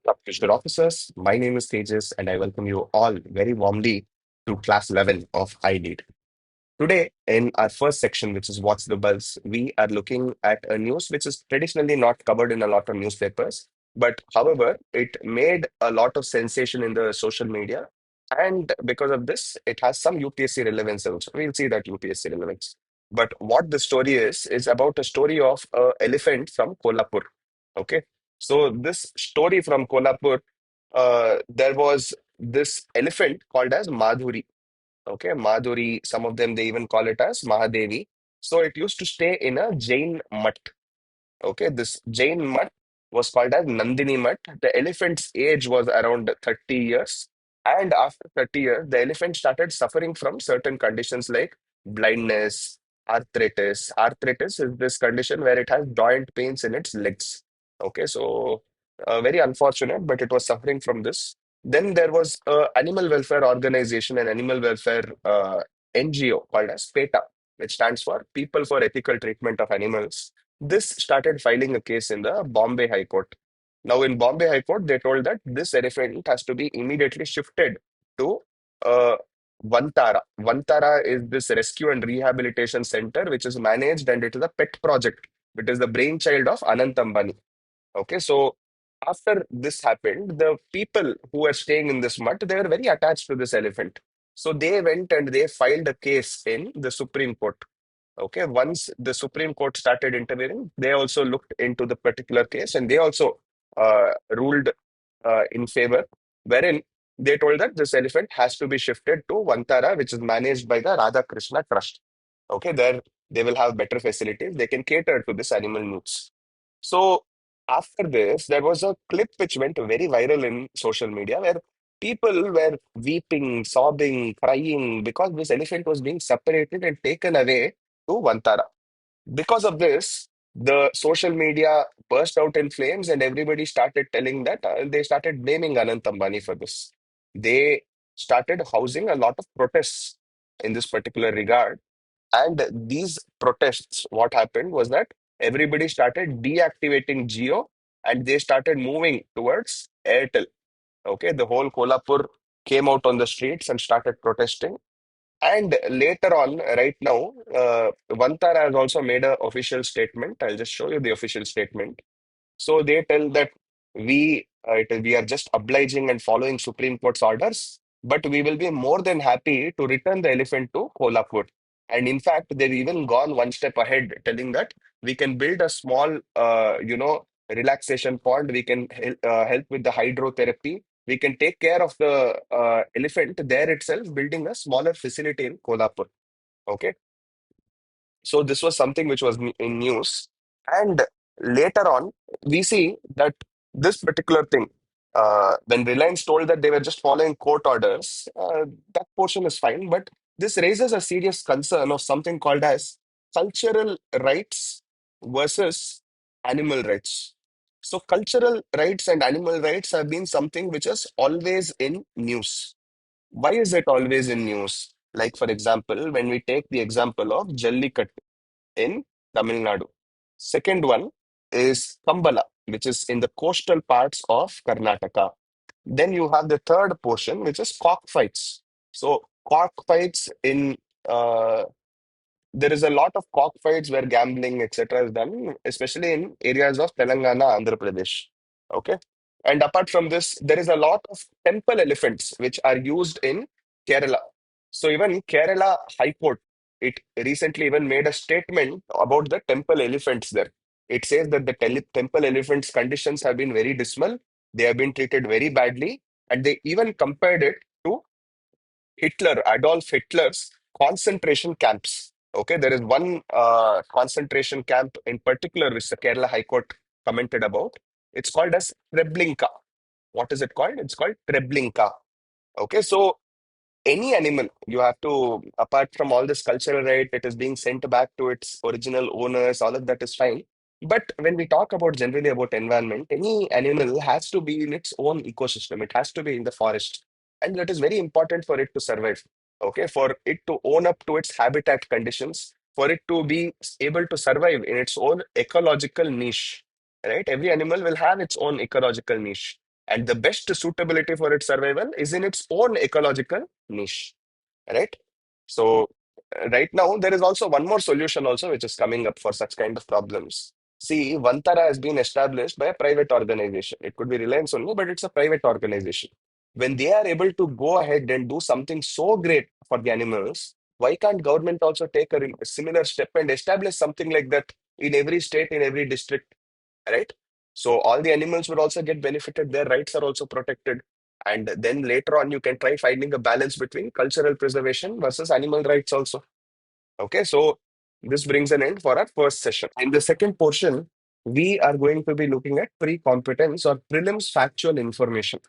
Official officers. My name is Tejas, and I welcome you all very warmly to class 11 of iNeed. Today, in our first section, which is What's the Buzz, we are looking at a news which is traditionally not covered in a lot of newspapers. But however, it made a lot of sensation in the social media. And because of this, it has some UPSC relevance also. We'll see that UPSC relevance. But what the story is about a story of an elephant from Kolhapur. Okay. So this story from Kolhapur, there was this elephant called as Madhuri. Okay, Madhuri, some of them they even call it as Mahadevi. So it used to stay in a Jain mutt. Okay, this Jain mutt was called as Nandini mutt. The elephant's age was around 30 years. And after 30 years, the elephant started suffering from certain conditions like blindness, arthritis. Arthritis is this condition where it has joint pains in its legs. Okay, so very unfortunate, but it was suffering from this. Then there was a animal welfare organization, an animal welfare NGO called as PETA, which stands for People for Ethical Treatment of Animals. This started filing a case in the Bombay High Court. Now, in Bombay High Court, they told that this elephant has to be immediately shifted to uh, Vantara. Vantara is this rescue and rehabilitation center, which is managed and it is a pet project, which is the brainchild of Anant Ambani. Okay, so after this happened, the people who were staying in this mutt, they were very attached to this elephant. So they went and they filed a case in the Supreme Court. Okay, once the Supreme Court started intervening, they also looked into the particular case and they also ruled in favor, wherein they told that this elephant has to be shifted to Vantara, which is managed by the Radha Krishna Trust. Okay, there they will have better facilities. They can cater to this animal needs. So after this, there was a clip which went very viral in social media where people were weeping, sobbing, crying because this elephant was being separated and taken away to Vantara. Because of this, the social media burst out in flames, and everybody started telling that they started blaming Anant Ambani for this. They started housing a lot of protests in this particular regard. And these protests, what happened was that everybody started deactivating Geo and they started moving towards Airtel. Okay, the whole Kolhapur came out on the streets and started protesting. And later on, right now, Vantar has also made an official statement. I'll just show you the official statement. So they tell that we are just obliging and following Supreme Court's orders, but we will be more than happy to return the elephant to Kolhapur. And in fact, they've even gone one step ahead, telling that we can build a small, relaxation pond. We can help with the hydrotherapy. We can take care of the elephant there itself, building a smaller facility in Kolhapur. Okay. So this was something which was in news. And later on, we see that this particular thing, when Reliance told that they were just following court orders, that portion is fine. But this raises a serious concern of something called as cultural rights versus animal rights. So cultural rights and animal rights have been something which is always in news. Why is it always in news? Like, for example, when we take the example of Jallikattu in Tamil Nadu. Second one is Kambala, which is in the coastal parts of Karnataka. Then you have the third portion, which is cockfights. So cockfights in there is a lot of cockfights where gambling, etc., is done, especially in areas of Telangana, Andhra Pradesh. Okay. And apart from this, there is a lot of temple elephants which are used in Kerala. So even Kerala High Court, it recently even made a statement about the temple elephants there. It says that the temple elephants' conditions have been very dismal. They have been treated very badly, and they even compared it to Adolf Hitler's concentration camps. Okay, there is one concentration camp in particular which the Kerala High Court commented about. It's called as Treblinka. What is it called? It's called Treblinka. Okay, so any animal you have to, apart from all this cultural right, it is being sent back to its original owners, all of that is fine. But when we talk about generally about environment, any animal has to be in its own ecosystem. It has to be in the forest, and that is very important for it to survive. Okay, for it to own up to its habitat conditions, for it to be able to survive in its own ecological niche. Right, every animal will have its own ecological niche. and the best suitability for its survival is in its own ecological niche, right? So right now there is also one more solution also which is coming up for such kind of problems. See, Vantara has been established by a private organization. It could be Reliance only, but it's a private organization. When they are able to go ahead and do something so great for the animals, why can't government also take a similar step and establish something like that in every state, in every district, right? So all the animals would also get benefited, their rights are also protected. And then later on, you can try finding a balance between cultural preservation versus animal rights also. Okay, so this brings an end for our first session. In the second portion, we are going to be looking at pre-competence or prelims factual information.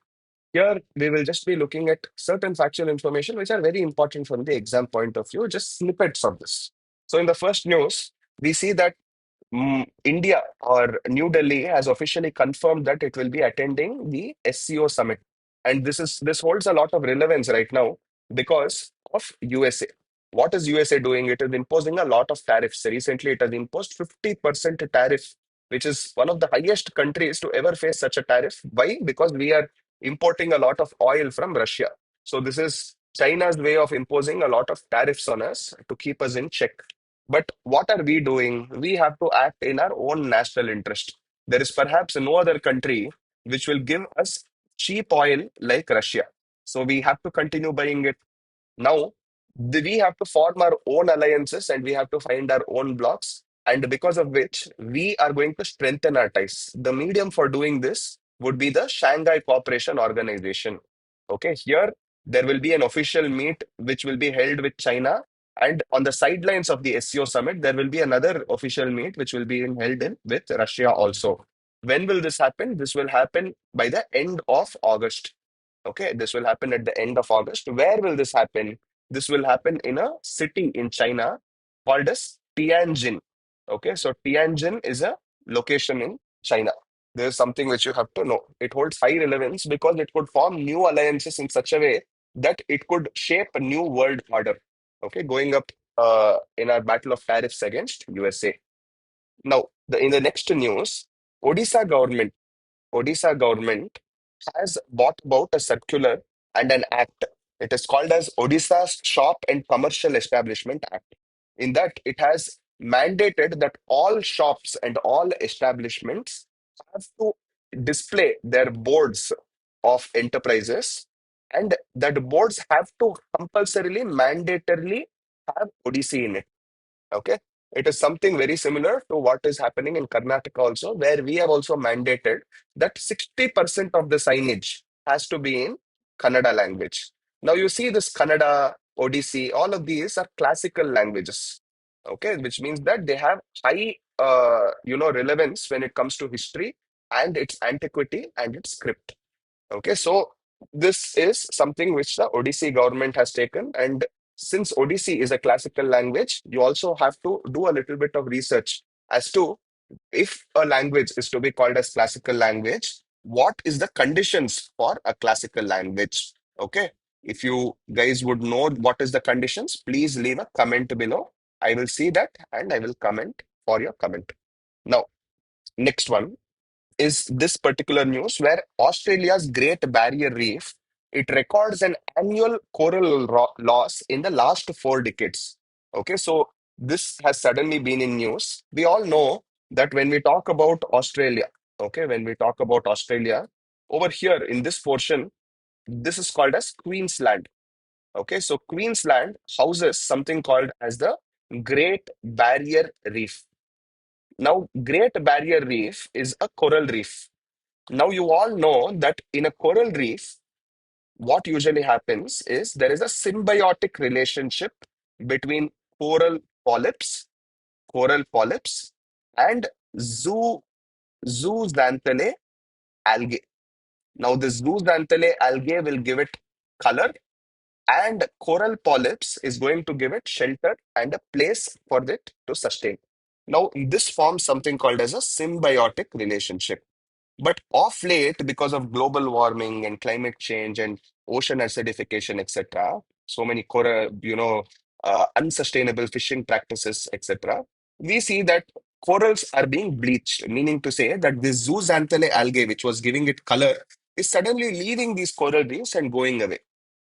Here, we will just be looking at certain factual information which are very important from the exam point of view, just snippets of this. So, in the first news, we see that India or New Delhi has officially confirmed that it will be attending the SCO summit, and this holds a lot of relevance right now because of USA. What is USA doing? It is imposing a lot of tariffs. Recently, it has imposed 50% tariff, which is one of the highest countries to ever face such a tariff. Why? Because we are importing a lot of oil from Russia. So this is China's way of imposing a lot of tariffs on us to keep us in check. But what are we doing? We have to act in our own national interest. There is perhaps no other country which will give us cheap oil like Russia. So we have to continue buying it. Now, we have to form our own alliances and we have to find our own blocks. And because of which, we are going to strengthen our ties. The medium for doing this would be the Shanghai Cooperation Organization. Okay, here there will be an official meet which will be held with China. And on the sidelines of the SCO summit, there will be another official meet which will be held in with Russia also. When will this happen? This will happen by the end of August. Okay, this will happen at the end of August. Where will this happen? This will happen in a city in China called as Tianjin. Okay, so Tianjin is a location in China. There is something which you have to know. It holds high relevance because it could form new alliances in such a way that it could shape a new world order. Okay, going up in our battle of tariffs against USA. Now, in the next news, Odisha government Odisha government has brought about a circular and an act. It is called as Odisha's Shop and Commercial Establishment Act. In that, it has mandated that all shops and all establishments have to display their boards of enterprises, and that boards have to compulsorily, mandatorily have Odissi in it. Okay. It is something very similar to what is happening in Karnataka also, where we have also mandated that 60% of the signage has to be in Kannada language. Now you see this Kannada, Odissi, all of these are classical languages. Okay, which means that they have high relevance when it comes to history and its antiquity and its script. Okay, so this is something which the Odissi government has taken. And since Odissi is a classical language, you also have to do a little bit of research as to if a language is to be called as classical language, what is the conditions for a classical language? Okay, if you guys would know what is the conditions, please leave a comment below. I will see that and I will comment for your comment. Now, next one is this particular news where Australia's Great Barrier Reef, it records an annual coral loss in the last 4 decades. Okay, so this has suddenly been in news. We all know that when we talk about Australia, okay, when we talk about Australia, over here in this portion, this is called as Queensland. Okay, so Queensland houses something called as the Great Barrier Reef. Now, Great Barrier Reef is a coral reef. Now, you all know that in a coral reef, what usually happens is there is a symbiotic relationship between coral polyps, coral polyps, and zoo zooxanthellae algae. Now, the zooxanthellae algae will give it color, and coral polyps is going to give it shelter and a place for it to sustain. Now, this forms something called as a symbiotic relationship. But off late, because of global warming and climate change and ocean acidification, etc., so many unsustainable fishing practices, etc., we see that corals are being bleached, meaning to say that this zooxanthellae algae, which was giving it color, is suddenly leaving these coral reefs and going away.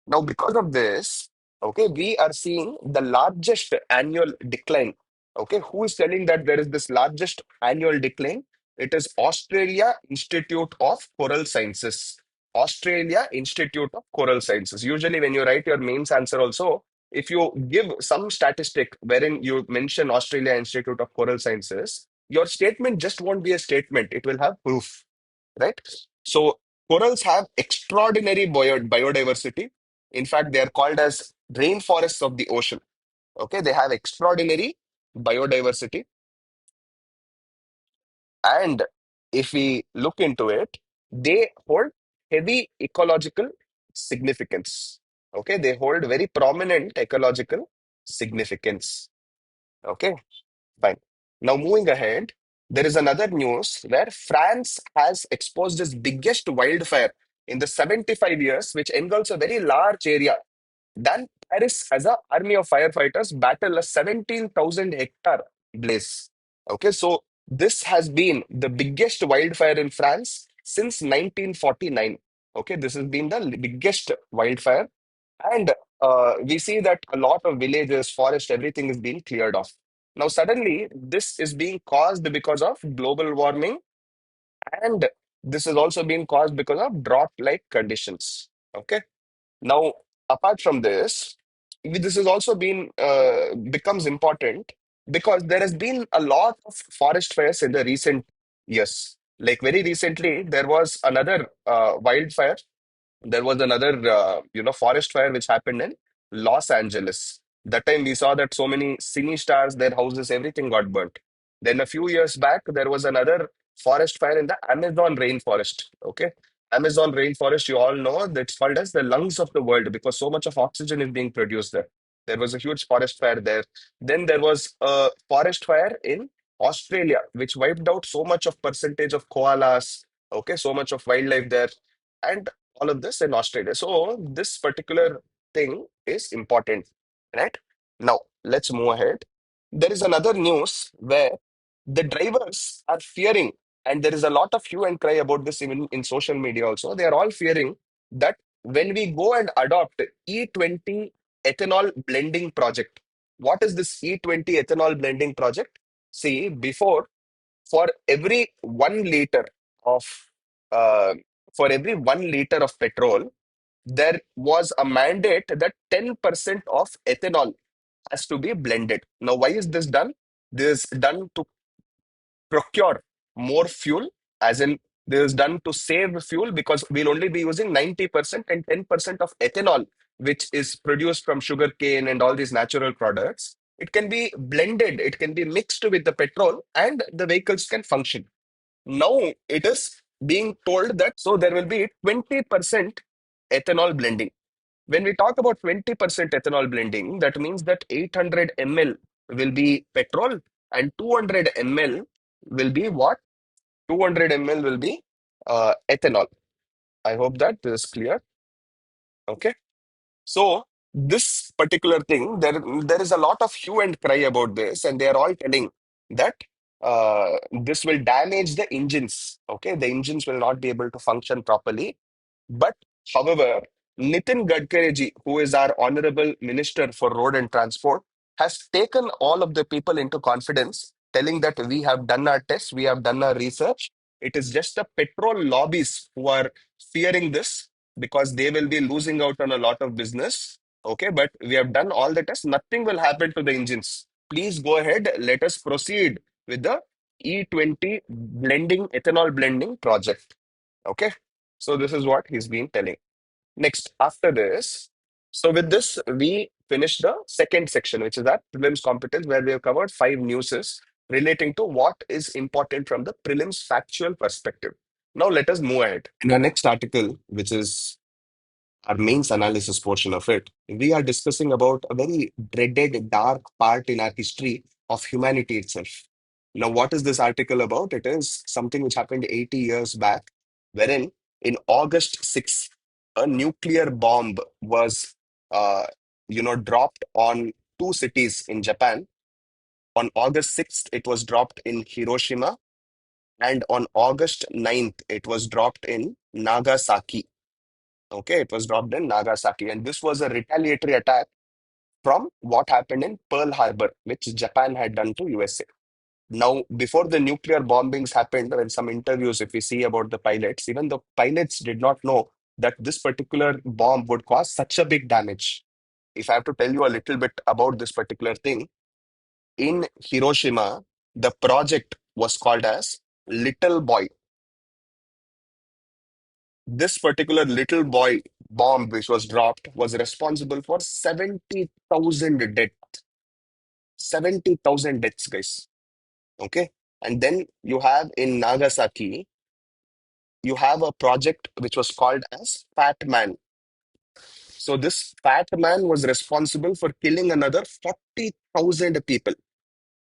Now, because of this, okay, we are seeing the largest annual decline. Okay, who is telling that there is this largest annual decline? It is Australia Institute of Coral Sciences. Australia Institute of Coral Sciences. Usually, when you write your mains answer, also, if you give some statistic wherein you mention Australia Institute of Coral Sciences, your statement just won't be a statement, it will have proof, right? So, corals have extraordinary biodiversity. In fact, they are called as rainforests of the ocean. Okay, they have extraordinary biodiversity. And if we look into it, they hold heavy ecological significance. Okay, they hold very prominent ecological significance. Okay, fine. Now, moving ahead, there is another news where France has exposed its biggest wildfire in the 75 years, which engulfs a very large area. Then Paris, as an army of firefighters, battle a 17,000 hectare blaze. Okay, so this has been the biggest wildfire in France since 1949. Okay, this has been the biggest wildfire. And we see that a lot of villages, forest, everything is being cleared off. Now, suddenly, this is being caused because of global warming, and this is also being caused because of drought-like conditions. Okay. Now, apart from this, this has also been becomes important because there has been a lot of forest fires in the recent years. Like very recently, there was another wildfire, there was another forest fire which happened in Los Angeles. That time we saw that so many cine stars, their houses, everything got burnt. Then a few years back, there was another forest fire in the Amazon rainforest. Okay, Amazon rainforest, you all know that's called as the lungs of the world because so much of oxygen is being produced there. There was a huge forest fire there. Then there was a forest fire in Australia which wiped out so much of percentage of koalas. Okay, so much of wildlife there, and all of this in Australia. So this particular thing is important, right? Now let's move ahead. There is another news where the drivers are fearing, and there is a lot of hue and cry about this even in social media also. They are all fearing that when we go and adopt E20 ethanol blending project, what is this E20 ethanol blending project? See, before for every 1 liter of uh, for every 1 liter of petrol, there was a mandate that 10% of ethanol has to be blended. Now, why is this done? This is done to procure more fuel, as in this is done to save fuel because we'll only be using 90% and 10% of ethanol, which is produced from sugar cane and all these natural products. It can be blended, it can be mixed with the petrol, and the vehicles can function. Now it is being told that so there will be 20% ethanol blending. When we talk about 20% ethanol blending, that means that 800 ml will be petrol and 200 ml will be what? 200 ml will be ethanol. I hope that this is clear. Okay. So this particular thing, there is a lot of hue and cry about this, and they are all telling that this will damage the engines. Okay, the engines will not be able to function properly. But however, Nitin Gadkari ji, who is our honorable minister for road and transport, has taken all of the people into confidence, telling that we have done our tests, we have done our research. It is just the petrol lobbies who are fearing this because they will be losing out on a lot of business. Okay, but we have done all the tests. Nothing will happen to the engines. Please go ahead. Let us proceed with the E20 blending, ethanol blending project. Okay. So this is what he's been telling. Next, after this, so with this, we finish the second section, which is that prelims competence, where we have covered 5 newses relating to what is important from the prelims factual perspective. Now let us move ahead. In our next article, which is our mains analysis portion of it, we are discussing about a very dreaded dark part in our history of humanity itself. Now, what is this article about? It is something which happened 80 years back, wherein in August 6th, a nuclear bomb was, dropped on 2 cities in Japan. On August 6th, it was dropped in Hiroshima, and on August 9th, it was dropped in Nagasaki. Okay, it was dropped in Nagasaki, and this was a retaliatory attack from what happened in Pearl Harbor, which Japan had done to USA. Now, before the nuclear bombings happened, in some interviews, if we see about the pilots, even the pilots did not know that this particular bomb would cause such a big damage. If I have to tell you a little bit about this particular thing, in Hiroshima, the project was called as Little Boy. This particular little boy bomb, which was dropped, was responsible for 70,000 deaths. 70,000 deaths, guys. Okay. And then you have in Nagasaki, you have a project which was called as Fat Man. So this Fat Man was responsible for killing another 40,000 people.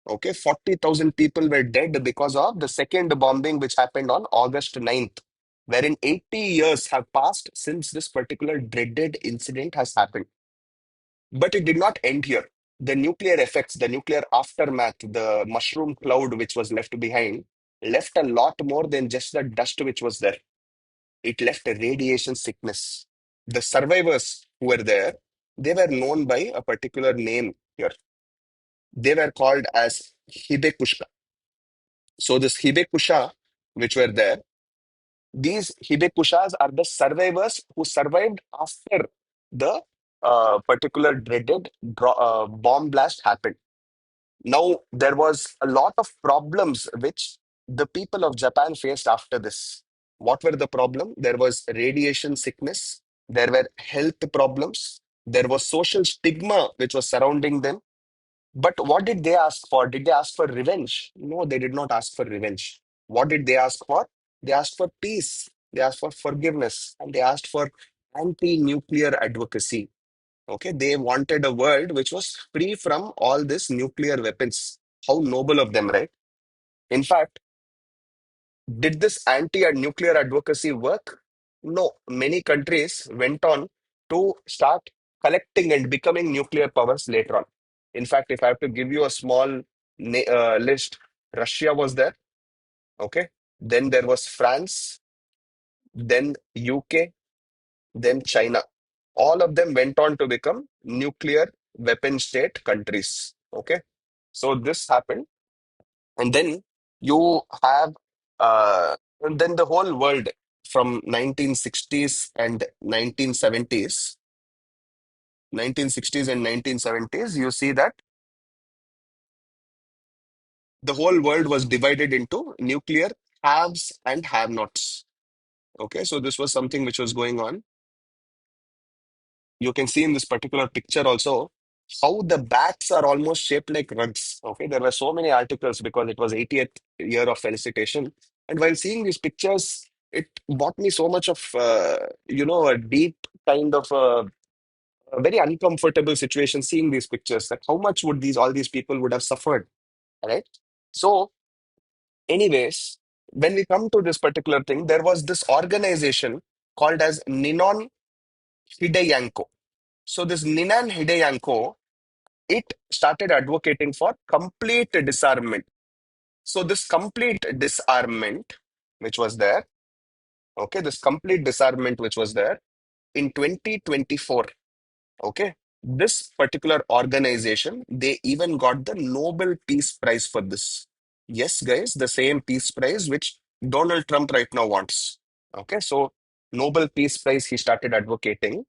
Okay, 40,000 people were dead because of the second bombing which happened on August 9th, wherein 80 years have passed since this particular dreaded incident has happened. But it did not end here. The nuclear effects, the nuclear aftermath, the mushroom cloud which was left behind, left a lot more than just the dust which was there. It left a radiation sickness. The survivors who were there, they were known by a particular name here. They were called as Hibekushka. So this Hibekusha, which were there, these Hibekushas are the survivors who survived after the particular dreaded bomb blast happened. Now, there was a lot of problems which the people of Japan faced after this. What were the problem? There was radiation sickness, there were health problems, there was social stigma which was surrounding them. But what did they ask for? Did they ask for revenge? No, they did not ask for revenge. What did they ask for? They asked for peace, they asked for forgiveness, and they asked for anti-nuclear advocacy. Okay, they wanted a world which was free from all these nuclear weapons. How noble of them, right? In fact, did this anti-nuclear advocacy work? No. Many countries went on to start collecting and becoming nuclear powers later on. In fact, if I have to give you a small list, Russia was there. Okay. Then there was France, then UK, then China. All of them went on to become nuclear weapon state countries. Okay. So this happened. And then you have, and then the whole world from 1960s and 1970s, 1960s and 1970s, you see that the whole world was divided into nuclear haves and have-nots. Okay, so this was something which was going on. You can see in this particular picture also how the bats are almost shaped like rugs. Okay, there were so many articles because it was 80th year of felicitation. And while seeing these pictures, it brought me so much of, a deep kind of a very uncomfortable situation seeing these pictures. That how much would all these people would have suffered, right? So, anyways, when we come to this particular thing, there was this organization called as Ninon Hideyanko. So this Ninan Hideyanko, it started advocating for complete disarmament. So this complete disarmament, which was there, okay, this complete disarmament which was there in 2024, okay, this particular organization, they even got the Nobel Peace Prize for this. Yes, guys, the same peace prize which Donald Trump right now wants. Okay, so Nobel Peace Prize he started advocating.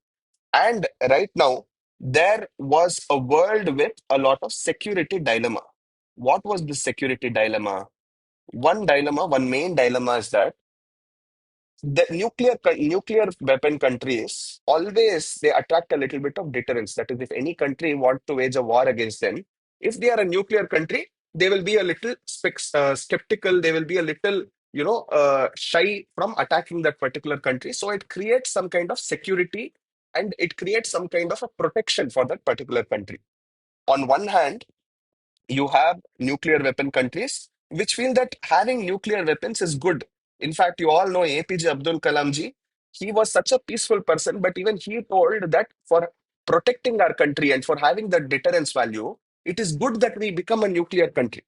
And right now, there was a world with a lot of security dilemma. What was the security dilemma? One main dilemma is that the nuclear weapon countries always they attract a little bit of deterrence. That is, if any country want to wage a war against them, if they are a nuclear country, they will be a little skeptical. They will be a little, shy from attacking that particular country. So it creates some kind of security and it creates some kind of a protection for that particular country. On one hand, you have nuclear weapon countries which feel that having nuclear weapons is good. In fact, you all know APJ Abdul Kalam ji. He was such a peaceful person, but even he told that for protecting our country and for having the deterrence value, it is good that we become a nuclear country,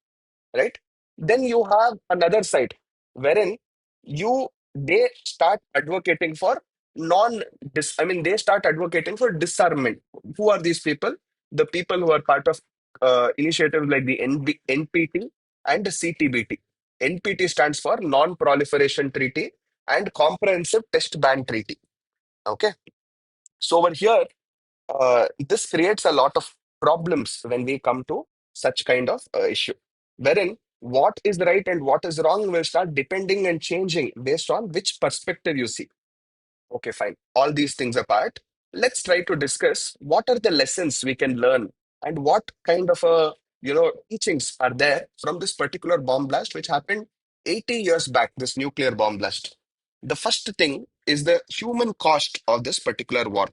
right? Then you have another side wherein you they start advocating for non dis I mean they start advocating for disarmament. Who are these people? The people who are part of initiatives like the NPT and the CTBT. NPT stands for Non-Proliferation Treaty and Comprehensive Test Ban Treaty. Okay, so over here, this creates a lot of problems when we come to such kind of issue, wherein what is right and what is wrong will start depending and changing based on which perspective you see. Okay, fine. All these things apart, let's try to discuss what are the lessons we can learn and what kind of teachings are there from this particular bomb blast which happened 80 years back, this nuclear bomb blast. The first thing is the human cost of this particular war.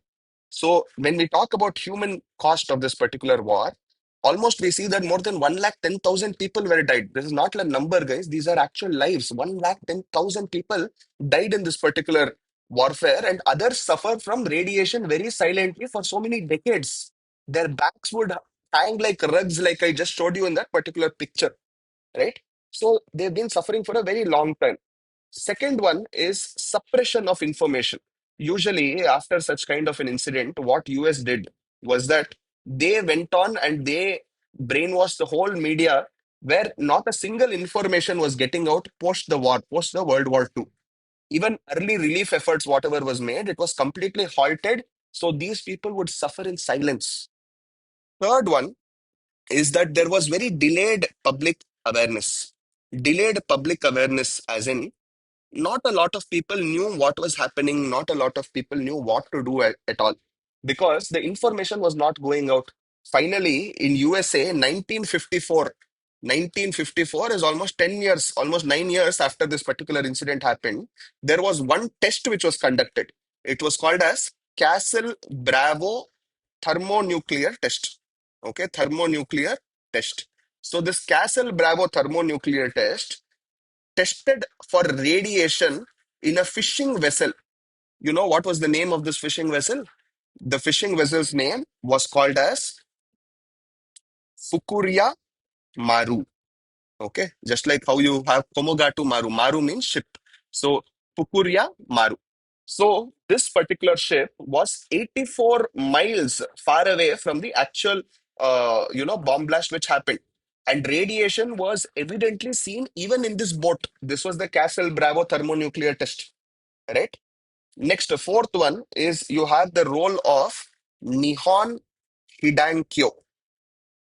So when we talk about human cost of this particular war, almost we see that more than 1,10,000 people were died. This is not a number, guys. These are actual lives. 1,10,000 people died in this particular warfare, and others suffer from radiation very silently for so many decades. Their backs would hang like rugs, like I just showed you in that particular picture, right? So they've been suffering for a very long time. Second one is suppression of information. Usually, after such kind of an incident, what US did was that they went on and they brainwashed the whole media where not a single information was getting out post the war, post the World War II. Even early relief efforts, whatever was made, it was completely halted. So these people would suffer in silence. Third one is that there was very delayed public awareness. Delayed public awareness, as in not a lot of people knew what was happening, not a lot of people knew what to do at all because the information was not going out. Finally, in USA, 1954 is almost 10 years, almost 9 years after this particular incident happened. There was one test which was conducted. It was called as Castle Bravo thermonuclear test. Okay, thermonuclear test. So this Castle Bravo thermonuclear test tested for radiation in a fishing vessel. You know what was the name of this fishing vessel? The fishing vessel's name was called as Fukuria Maru. Okay, just like how you have Komogatu Maru. Maru means ship. So Fukuria Maru. So this particular ship was 84 miles far away from the actual, bomb blast which happened. And radiation was evidently seen even in this boat. This was the Castle Bravo thermonuclear test, right? Next, the fourth one is you have the role of Nihon Hidankyo.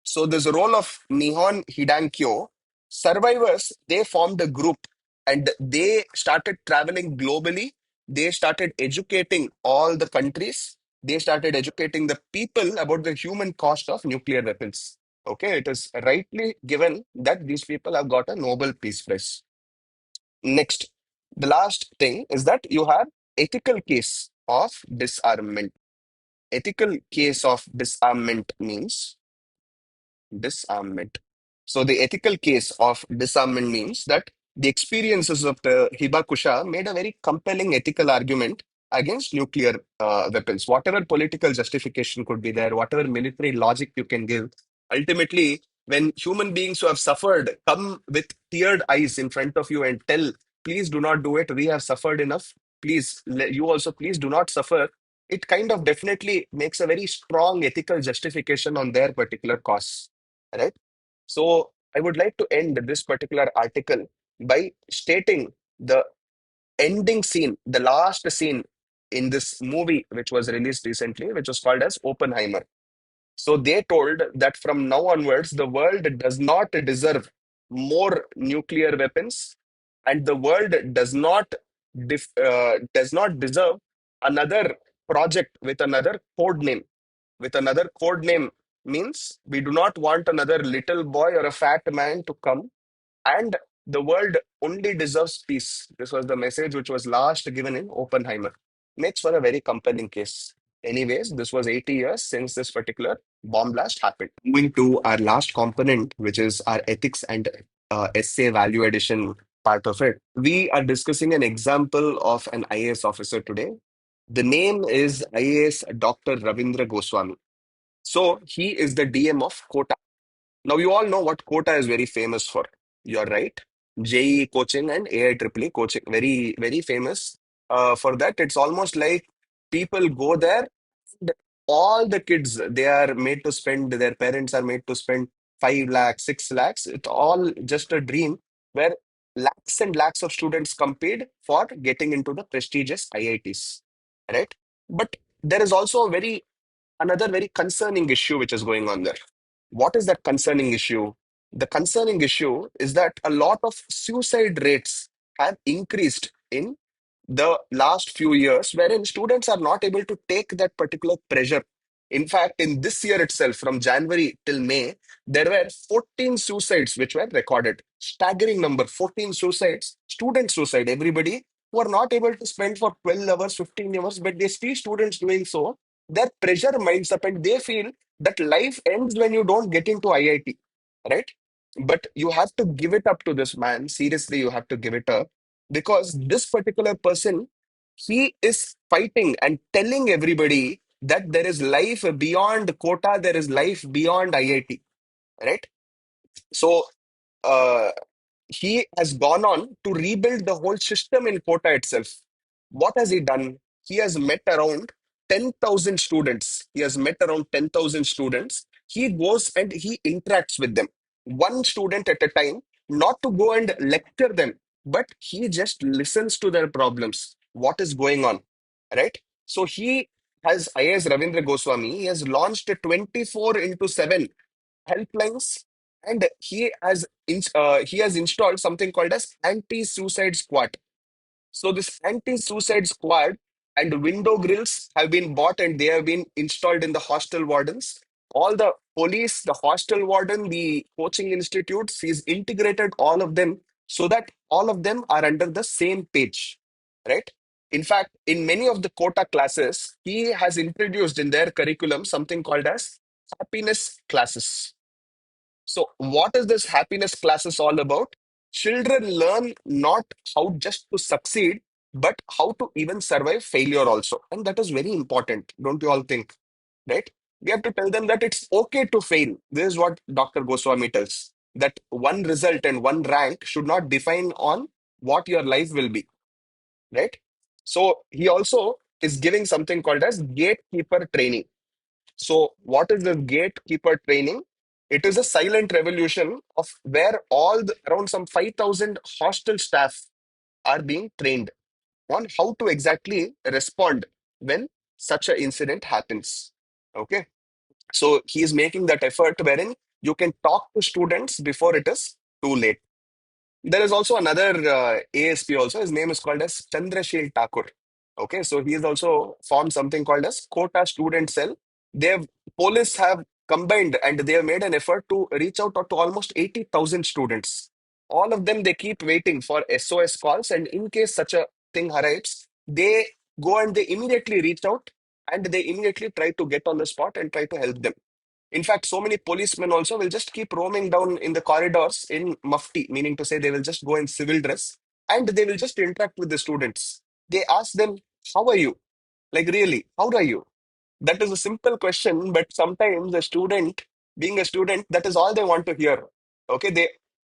So this role of Nihon Hidankyo, survivors, they formed a group and they started traveling globally. They started educating all the countries. They started educating the people about the human cost of nuclear weapons. Okay, it is rightly given that these people have got a Nobel Peace Prize. Next, the last thing is that you have ethical case of disarmament. Ethical case of disarmament means disarmament. So the ethical case of disarmament means that the experiences of the Hibakusha made a very compelling ethical argument against nuclear weapons. Whatever political justification could be there, whatever military logic you can give, ultimately, when human beings who have suffered come with teared eyes in front of you and tell, please do not do it, we have suffered enough, please, you also please do not suffer, it kind of definitely makes a very strong ethical justification on their particular cause, right? So I would like to end this particular article by stating the ending scene, the last scene in this movie, which was released recently, which was called as Oppenheimer. So they told that from now onwards, the world does not deserve more nuclear weapons, and the world does not deserve another project with another code name. With another code name means we do not want another little boy or a fat man to come, and the world only deserves peace. This was the message which was last given in Oppenheimer. Makes for a very compelling case. Anyways, this was 80 years since this particular bomb blast happened. Moving to our last component, which is our ethics and essay value addition part of it. We are discussing an example of an IAS officer today. The name is IAS Dr. Ravindra Goswami. So he is the DM of Kota. Now you all know what Kota is very famous for. You're right. JEE coaching and AIEEE coaching. Very, very famous for that. It's almost like people go there, and all the kids, they are made to spend, their parents are made to spend 5 lakhs, 6 lakhs. It's all just a dream where lakhs and lakhs of students compete for getting into the prestigious IITs, right? But there is also a very another very concerning issue which is going on there. What is that concerning issue? The concerning issue is that a lot of suicide rates have increased in the last few years, wherein students are not able to take that particular pressure. In fact, in this year itself, from January till May, there were 14 suicides which were recorded. Staggering number, 14 suicides, student suicide, everybody who are not able to spend for 12 hours, 15 hours, but they see students doing so, their pressure minds up and they feel that life ends when you don't get into IIT, right? But you have to give it up to this man. Seriously, you have to give it up because this particular person, he is fighting and telling everybody that there is life beyond quota, there is life beyond IIT, right? So, uh, he has gone on to rebuild the whole system in Kota itself. What has he done? He has met around 10,000 students. He has met around 10,000 students. He goes and he interacts with them, one student at a time, not to go and lecture them, but he just listens to their problems. What is going on, right? So he has IAS Ravindra Goswami. He has launched a 24 into 7 helplines, and he has installed something called as anti-suicide squad. So this anti-suicide squad and window grills have been bought and they have been installed in the hostel wardens. All the police, the hostel warden, the coaching institutes, he's integrated all of them so that all of them are under the same page, right? In fact, in many of the quota classes, he has introduced in their curriculum something called as happiness classes. So, what is this happiness classes all about? Children learn not how just to succeed, but how to even survive failure also. And that is very important, don't you all think? Right? We have to tell them that it's okay to fail. This is what Dr. Goswami tells that one result and one rank should not define on what your life will be. Right? So, he also is giving something called as gatekeeper training. So, what is the gatekeeper training? It is a silent revolution of where around some 5,000 hostel staff are being trained on how to exactly respond when such an incident happens. Okay. So, he is making that effort wherein you can talk to students before it is too late. There is also another ASP also. His name is called as Chandrashil Thakur. Okay, so he has also formed something called as Kota Student Cell. They have police have combined and they have made an effort to reach out to almost 80,000 students. All of them they keep waiting for SOS calls, and in case such a thing arrives, they go and they immediately reach out and they immediately try to get on the spot and try to help them. In fact, so many policemen also will just keep roaming down in the corridors in mufti, meaning to say they will just go in civil dress and they will just interact with the students. They ask them, how are you? Like, really, how are you? That is a simple question, but sometimes a student, being a student, that is all they want to hear. Okay,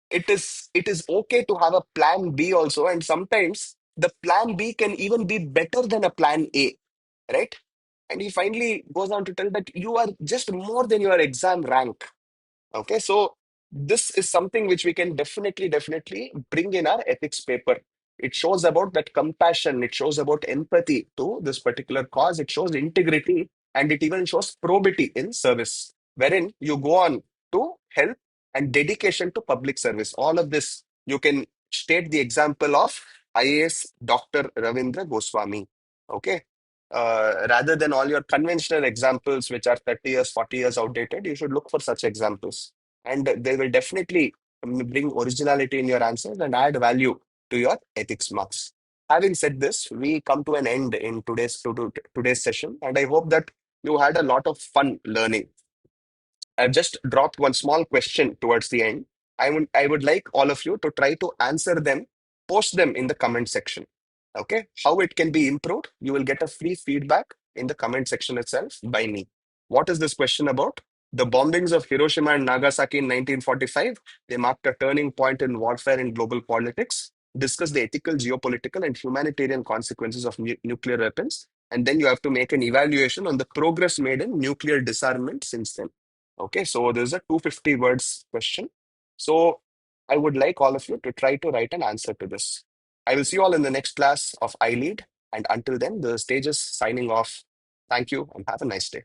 it is okay to have a plan B also, and sometimes the plan B can even be better than a plan A, right? And he finally goes on to tell that you are just more than your exam rank. Okay, so this is something which we can definitely bring in our ethics paper. It shows about that compassion, it shows about empathy to this particular cause, it shows integrity, and it even shows probity in service, wherein you go on to help and dedication to public service. All of this, you can state the example of IAS Dr. Ravindra Goswami. Okay. Rather than all your conventional examples, which are 30 years, 40 years outdated, you should look for such examples. And they will definitely bring originality in your answers and add value to your ethics marks. Having said this, we come to an end in today's session, and I hope that you had a lot of fun learning. I've just dropped one small question towards the end. I would like all of you to try to answer them, post them in the comment section. Okay, how it can be improved? You will get a free feedback in the comment section itself by me. What is this question about? The bombings of Hiroshima and Nagasaki in 1945, they marked a turning point in warfare and global politics. Discuss the ethical, geopolitical, and humanitarian consequences of nuclear weapons. And then you have to make an evaluation on the progress made in nuclear disarmament since then. Okay, so there's a 250 words question. So I would like all of you to try to write an answer to this. I will see you all in the next class of iLead. And until then, the stage is signing off. Thank you and have a nice day.